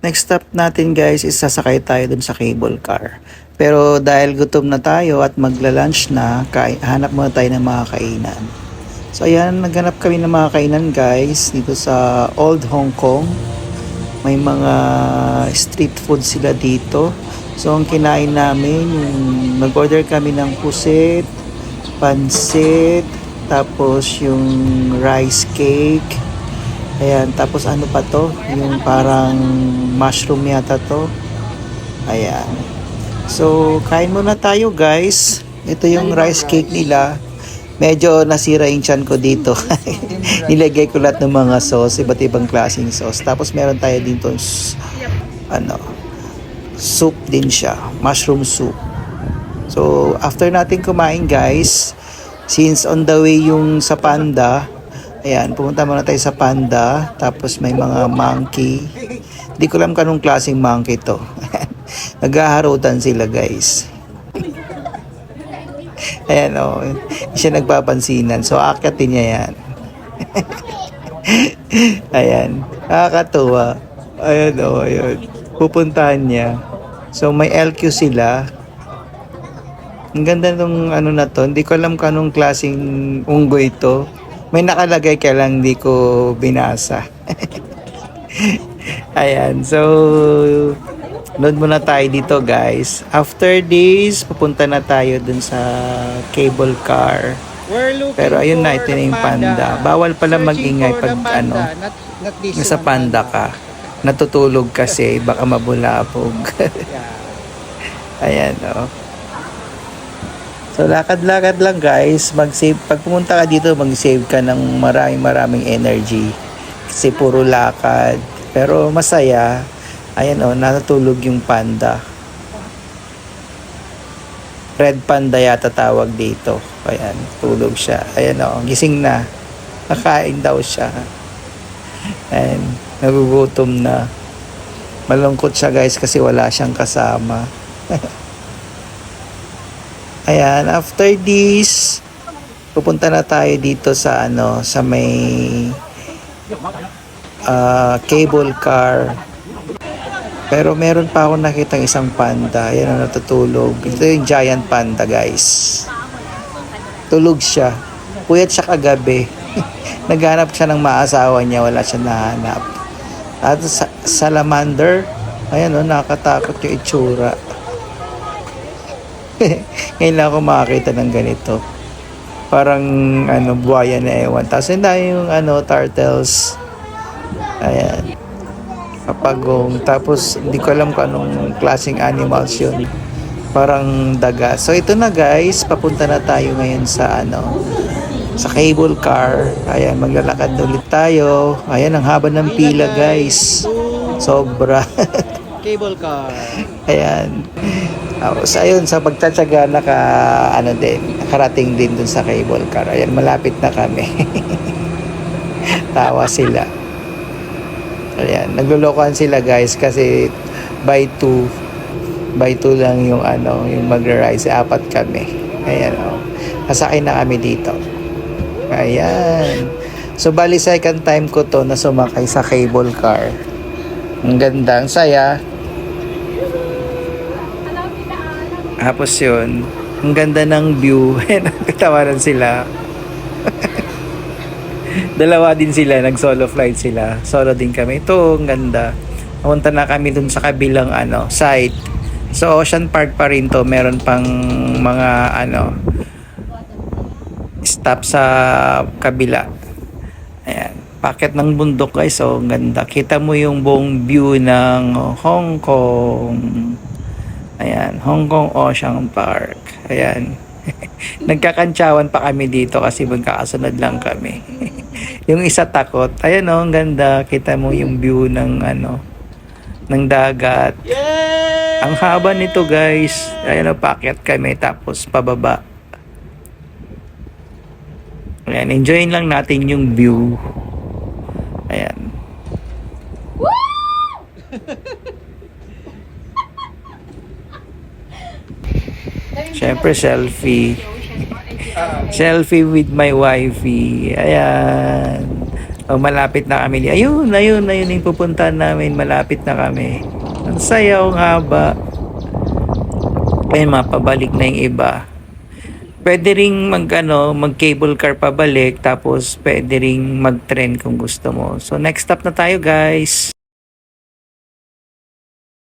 Next stop natin guys is sasakay tayo dun sa cable car. Pero dahil gutom na tayo at magla-lunch na, hanap muna tayo ng mga kainan. So ayan, naghanap kami ng mga kainan guys dito sa Old Hong Kong. May mga street food sila dito. So ang kinain namin, nag-order kami ng pusit, pansit, tapos yung rice cake. Ayan, tapos ano pa to? Yung parang mushroom yata to. Ayan. So, kain muna tayo guys. Ito yung rice cake nila. Medyo nasira yung tiyan ko dito. Nilagay ko lahat ng mga sauce, iba't ibang klaseng sauce. Tapos meron tayo dito soup din siya. Mushroom soup. So, after natin kumain guys, since on the way yung sa Panda, ayan, pumunta muna tayo sa Panda. Tapos may mga monkey. Hindi ko alam kanong klaseng monkey to. Naghaharutan sila guys. Ayan o. Hindi siya nagpapansinan. So akatin niya yan. Ayan. Nakakatuwa. Ayan o. Ayan. Pupuntahan niya. So may LQ sila. Ang ganda nung ano na to. Hindi ko alam kanong klaseng unggoy ito. May nakalagay kaya lang hindi ko binasa. Ayan, so load muna tayo dito guys. After this, pupunta na tayo dun sa cable car. Pero ayun na, ito na yung Panda. Bawal pala mag-ingay pag nasa Panda ka. Natutulog kasi, baka mabulabog. Ayan, oh. So lakad-lakad lang guys, mag-save. Pag pumunta ka dito, mag-save ka ng maraming energy. Kasi puro lakad. Pero masaya. Ayan o, natutulog yung panda. Red panda yata tawag dito. Ayan, tulog siya. Ayan o, gising na. Nakain daw siya. Ayan, nagugutom na. Malungkot siya guys kasi wala siyang kasama. Ayan, after this, pupunta na tayo dito sa sa may cable car. Pero meron pa ako nakitang isang panda. Ayan ang natutulog. Ito yung giant panda guys. Tulog siya. Puyat siya kagabi. Naghanap siya ng maasawa niya. Wala siya nahanap. At salamander. Ayan o, nakatakot yung itsura. Ngayon lang ako makakita ng ganito. Parang buhaya na ewan. Tapos yung turtles. Ayan. Kapagong. Tapos hindi ko alam kung anong klaseng animals yun. Parang daga. So ito na guys, papunta na tayo ngayon sa sa cable car. Ayan, maglalakad ulit tayo. Ayan, ang haba ng pila guys. Sobra. Cable car. Ayan. Tapos ayun, sa pagtatsaga nakarating din dun sa cable car. Ayan, malapit na kami. Tawa sila. Ayan, naglulukuhan sila guys kasi by 2 lang yung yung magra-rise. 4 kami. Ayan o. Nasakay na kami dito. Ayan. So bali second time ko to na sumakay sa cable car. Ang ganda, ang saya. Tapos yun, ang ganda ng view. Nagtawanan sila. Dalawa din sila, nag-solo flight sila. Solo din kami. Ito, ang ganda. Pumunta na kami dun sa kabilang side. So, Ocean Park pa rin to. Meron pang mga stop sa kabila. Ayan. Packet ng bundok guys. So, ang ganda. Kita mo yung buong view ng Hong Kong. Ayan, Hong Kong Ocean Park. Ayan. Nagkakantsawan pa kami dito kasi magkakasunod lang kami. Yung isa takot. Ayan o, ang ganda. Kita mo yung view ng ng dagat. Yay! Ang haba nito guys. Ayan o, paakyat kami tapos pababa. Ayan, enjoyin lang natin yung view. Ayan. Siyempre, selfie. Selfie with my wifey. Ayan. Oh, malapit na kami. Ayun yung pupuntahan namin. Malapit na kami. Ang saya, ang haba. Ayun, mapabalik na yung iba. Pwede ring mag cable car pabalik, tapos pwede ring mag-tren kung gusto mo. So next stop na tayo, guys.